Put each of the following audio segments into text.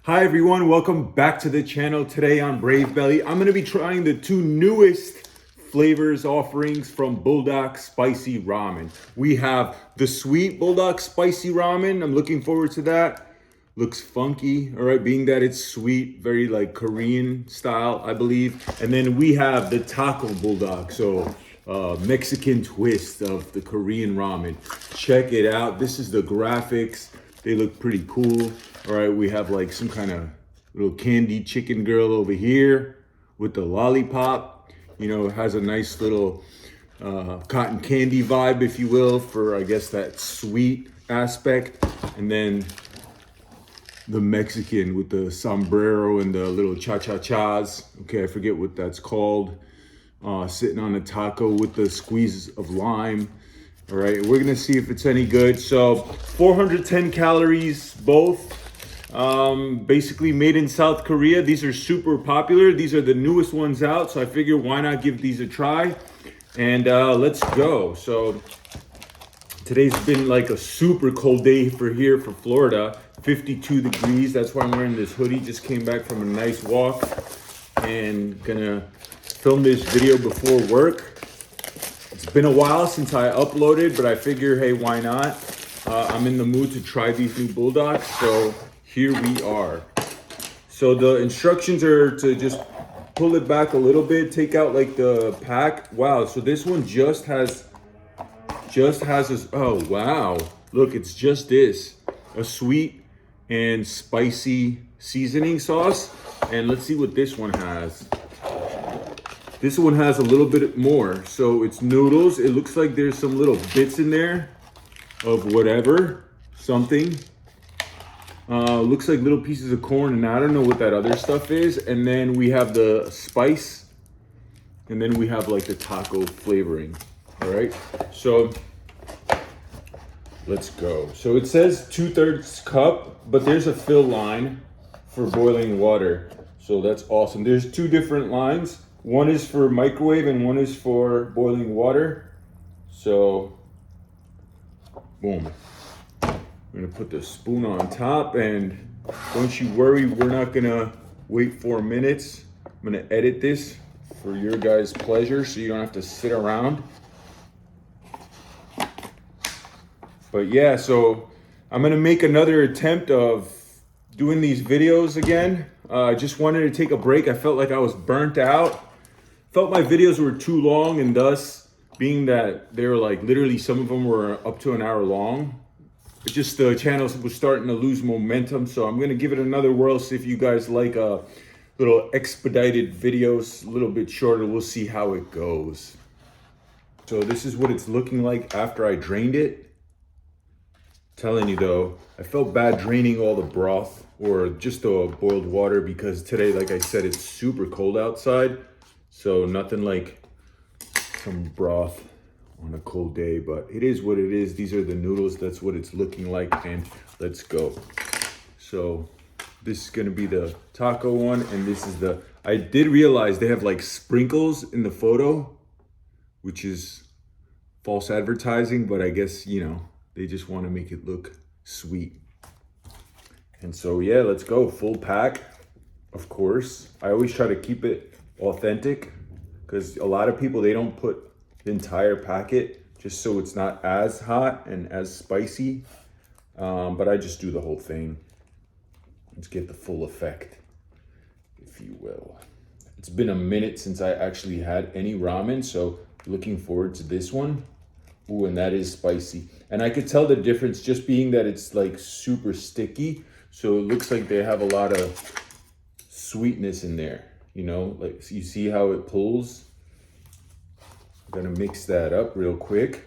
Hi everyone, welcome back to the channel. Today on Brave Belly, I'm going to be trying the two newest flavors offerings from Buldak Spicy Ramen. We have the sweet Buldak Spicy Ramen. I'm looking forward to that. Looks funky, all right, being that it's sweet, very like Korean style, I believe. And then we have the taco Buldak, so Mexican twist of the Korean ramen. Check it out. This is the graphics. They look pretty cool. All right, we have like some kind of little candy chicken girl over here with the lollipop. You know, it has a nice little cotton candy vibe, if you will, for I guess that sweet aspect. And then the Mexican with the sombrero and the little cha-cha-chas. Okay, I forget what that's called. Sitting on a taco with the squeeze of lime. All right, we're gonna see if it's any good. So 410 calories both. Basically made in South Korea. These are super popular. These are the newest ones out. So I figure why not give these a try? And let's go. So today's been like a super cold day for Florida. 52 degrees. That's why I'm wearing this hoodie. Just came back from a nice walk and gonna film this video before work. It's been a while since I uploaded, but I figure, hey, why not? I'm in the mood to try these new Buldaks, so here we are. So the instructions are to just pull it back a little bit, take out like the pack. Wow, so this one just has this, oh wow. Look, it's just this, a sweet and spicy seasoning sauce. And let's see what this one has. This one has a little bit more. So it's noodles. It looks like there's some little bits in there of whatever, something. Looks like little pieces of corn, and I don't know what that other stuff is. And then we have the spice, and then we have like the taco flavoring. All right, so let's go. So it says 2/3 cup, but there's a fill line for boiling water. So that's awesome. There's two different lines. One is for microwave and one is for boiling water. So, boom. I'm gonna put the spoon on top, and don't you worry, we're not gonna wait 4 minutes. I'm gonna edit this for your guys' pleasure so you don't have to sit around. But yeah, so I'm gonna make another attempt of doing these videos again. I just wanted to take a break. I felt like I was burnt out. Felt my videos were too long, and thus, being that they were like literally some of them were up to an hour long, it just the channel was starting to lose momentum. So I'm gonna give it another whirl, see if you guys like little expedited videos, a little bit shorter. We'll see how it goes. So this is what it's looking like after I drained it. Telling you though, I felt bad draining all the broth or just the boiled water because today, like I said, it's super cold outside. So nothing like some broth on a cold day, but it is what it is. These are the noodles. That's what it's looking like, and let's go. So this is gonna be the taco one, and this is the, I did realize they have like sprinkles in the photo, which is false advertising, but I guess, you know, they just wanna make it look sweet. And so yeah, let's go, full pack, of course. I always try to keep it authentic because a lot of people, they don't put the entire packet just so it's not as hot and as spicy, but I just do the whole thing. Let's get the full effect, if you will. It's been a minute since I actually had any ramen, so looking forward to this one. Ooh, and that is spicy, and I could tell the difference just being that it's like super sticky, so it looks like they have a lot of sweetness in there. You know, like you see how it pulls. I'm gonna mix that up real quick.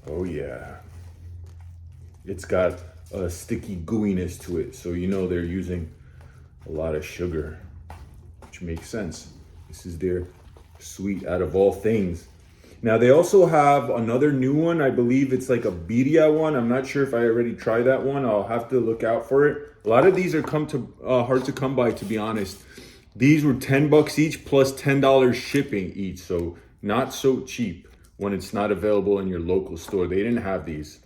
Oh yeah. It's got a sticky gooiness to it. So you know they're using a lot of sugar, which makes sense. This is their sweet out of all things. Now they also have another new one. I believe it's like a birria one. I'm not sure if I already tried that one. I'll have to look out for it. A lot of these are hard to come by, to be honest. These were $10 each plus $10 shipping each, so not so cheap. when it's not available in your local store. They didn't have these.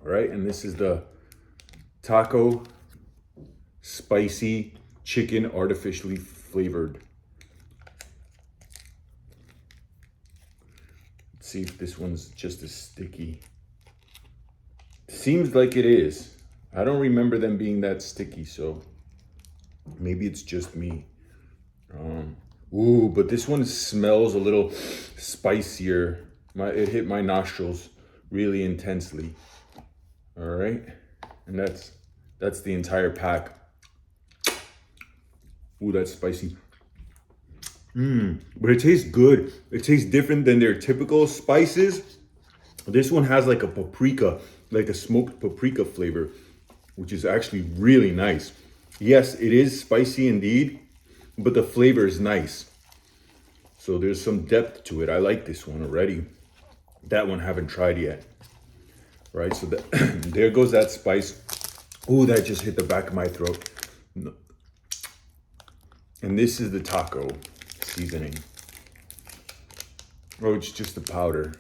All right, and this is the taco spicy chicken artificially flavored. Let's see if this one's just as sticky. Seems like it is. I don't remember them being that sticky, so maybe it's just me. Ooh, but this one smells a little spicier. It hit my nostrils really intensely. All right, and that's the entire pack. Ooh, that's spicy. But it tastes good. It tastes different than their typical spices. This one has like a paprika, like a smoked paprika flavor, which is actually really nice. Yes, it is spicy indeed, but the flavor is nice. So there's some depth to it. I like this one already. That one I haven't tried yet. Right, so there goes that spice. Ooh, that just hit the back of my throat. And this is the taco seasoning. Oh, it's just the powder.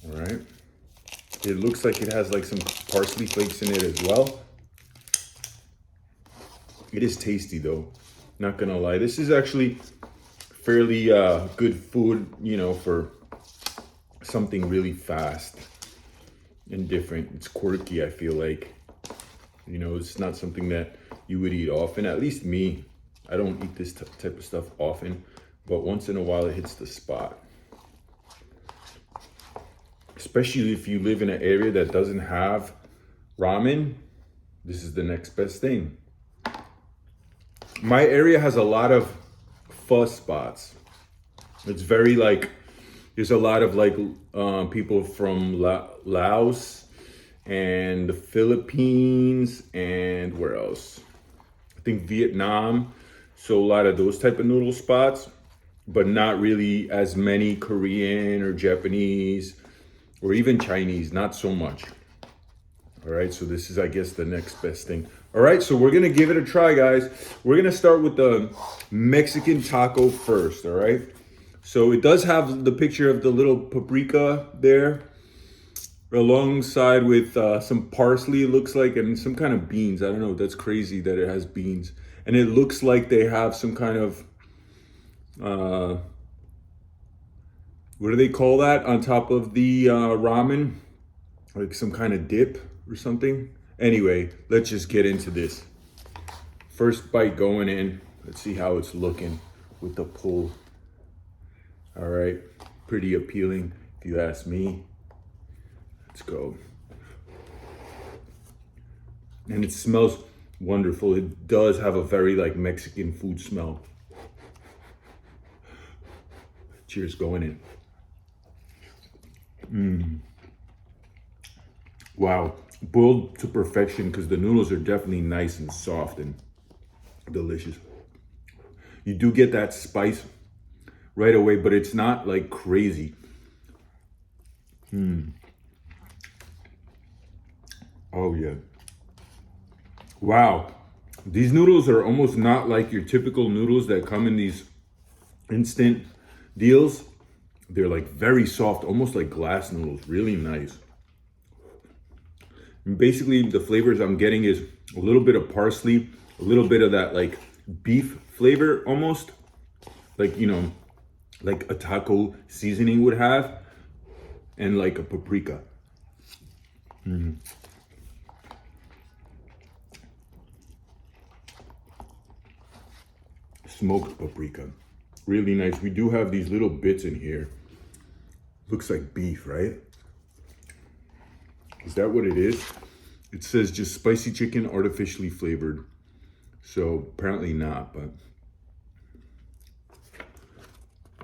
All right. It looks like it has like some parsley flakes in it as well. It is tasty though, not gonna lie. This is actually fairly good food, you know, for something really fast and different. It's quirky, I feel like. You know, it's not something that you would eat often. At least me, I don't eat this type of stuff often, but once in a while it hits the spot. Especially if you live in an area that doesn't have ramen, this is the next best thing. My area has a lot of pho spots. It's very like, there's a lot of like people from Laos and the Philippines and where else? I think Vietnam. So a lot of those type of noodle spots, but not really as many Korean or Japanese or even Chinese, not so much. All right, so this is, I guess, the next best thing. All right, so we're gonna give it a try, guys. We're gonna start with the Mexican taco first, all right? So it does have the picture of the little paprika there, alongside with some parsley, it looks like, and some kind of beans. I don't know, that's crazy that it has beans. And it looks like they have some kind of, what do they call that on top of the ramen? Like some kind of dip or something. Anyway, let's just get into this. First bite going in. Let's see how it's looking with the pull. All right, pretty appealing if you ask me. Let's go. And it smells wonderful. It does have a very like Mexican food smell. Cheers, going in. Wow, boiled to perfection because the noodles are definitely nice and soft and delicious. You do get that spice right away, but it's not like crazy. Oh yeah. Wow. These noodles are almost not like your typical noodles that come in these instant deals. They're like very soft, almost like glass noodles, really nice. And basically the flavors I'm getting is a little bit of parsley, a little bit of that like beef flavor almost, like, you know, like a taco seasoning would have, and like a paprika. Smoked paprika, really nice. We do have these little bits in here. Looks like beef, right? Is that what it is? It says just spicy chicken artificially flavored. So apparently not, but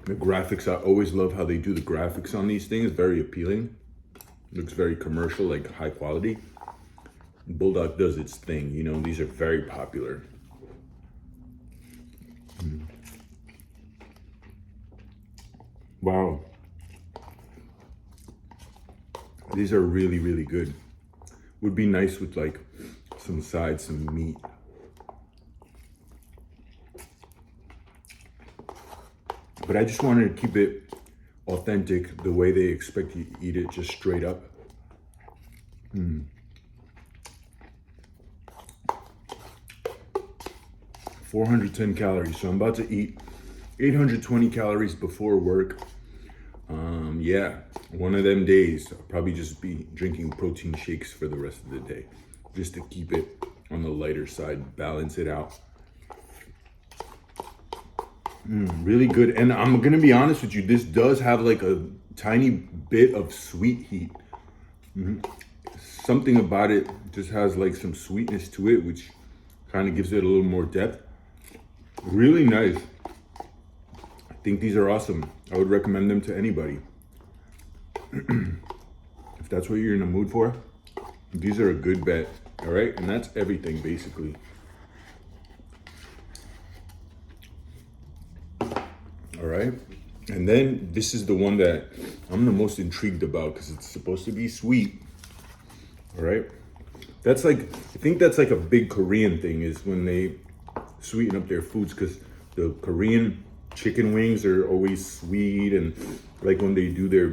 the graphics, I always love how they do the graphics on these things. Very appealing. Looks very commercial, like high quality. Buldak does its thing, you know, these are very popular. Wow. These are really, really good. Would be nice with like some sides, some meat. But I just wanted to keep it authentic, the way they expect you to eat it, just straight up. 410 calories, so I'm about to eat 820 calories before work. Yeah, one of them days, I'll probably just be drinking protein shakes for the rest of the day, just to keep it on the lighter side, balance it out. Really good, and I'm gonna be honest with you, this does have like a tiny bit of sweet heat. Something about it just has like some sweetness to it, which kind of gives it a little more depth. Really nice. I think these are awesome. I would recommend them to anybody. If that's what you're in the mood for, these are a good bet. All right, and that's everything basically. All right, and then this is the one that I'm the most intrigued about because it's supposed to be sweet. All right, that's like, I think that's like a big Korean thing, is when they sweeten up their foods, because the Korean chicken wings are always sweet, and like when they do their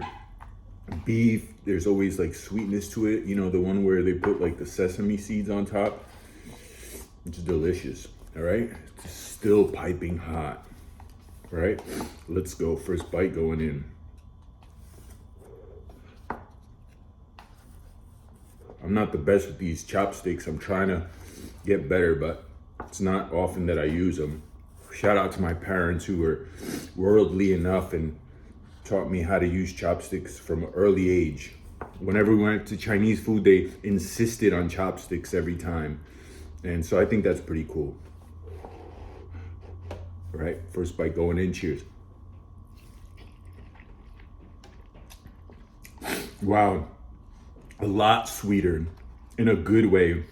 beef, there's always like sweetness to it. You know, the one where they put like the sesame seeds on top. It's delicious. All right, it's still piping hot. All right, let's go. First bite going in. I'm not the best with these chopsticks. I'm trying to get better, but it's not often that I use them. Shout out to my parents who were worldly enough and taught me how to use chopsticks from an early age. Whenever we went to Chinese food, they insisted on chopsticks every time. And so I think that's pretty cool. All right, first bite going in, cheers. Wow, a lot sweeter in a good way.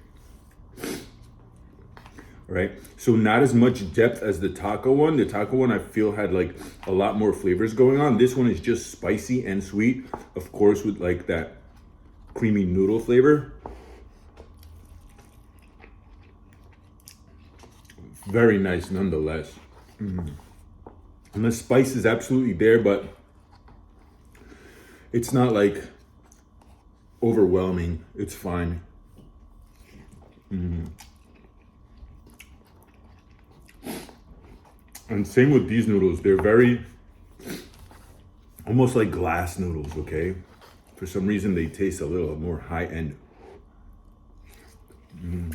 Right, so not as much depth as the taco one. The taco one I feel had like a lot more flavors going on. This one is just spicy and sweet, of course, with like that creamy noodle flavor. Very nice nonetheless. And the spice is absolutely there, but it's not like overwhelming. It's fine. And same with these noodles. They're very, almost like glass noodles, okay? For some reason, they taste a little more high end. And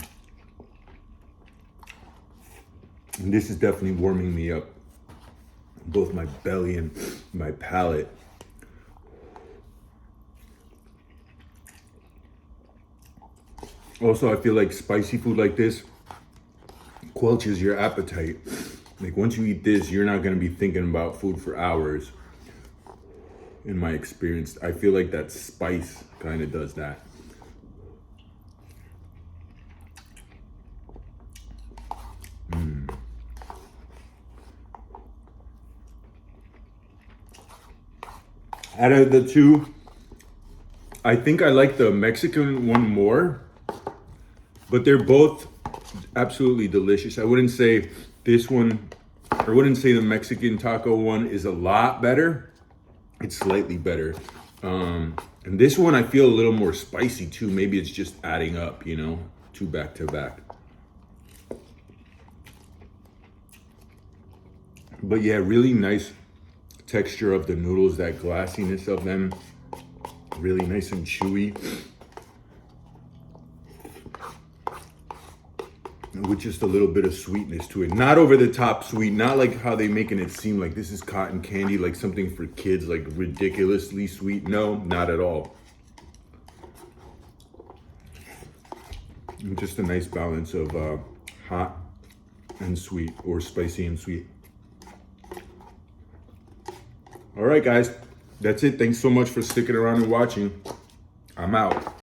this is definitely warming me up, both my belly and my palate. Also, I feel like spicy food like this quelches your appetite. Like once you eat this, you're not gonna be thinking about food for hours. In my experience, I feel like that spice kind of does that. Out of the two, I think I like the Mexican one more, but they're both absolutely delicious. I wouldn't say this one, I wouldn't say the Mexican taco one is a lot better. It's slightly better. And this one I feel a little more spicy too. Maybe it's just adding up, you know, two back to back. But yeah, really nice texture of the noodles, that glassiness of them. Really nice and chewy. With just a little bit of sweetness to it. Not over the top sweet, not like how they making it seem like this is cotton candy, like something for kids, like ridiculously sweet. No, not at all. And just a nice balance of hot and sweet, or spicy and sweet. All right, guys, that's it. Thanks so much for sticking around and watching. I'm out.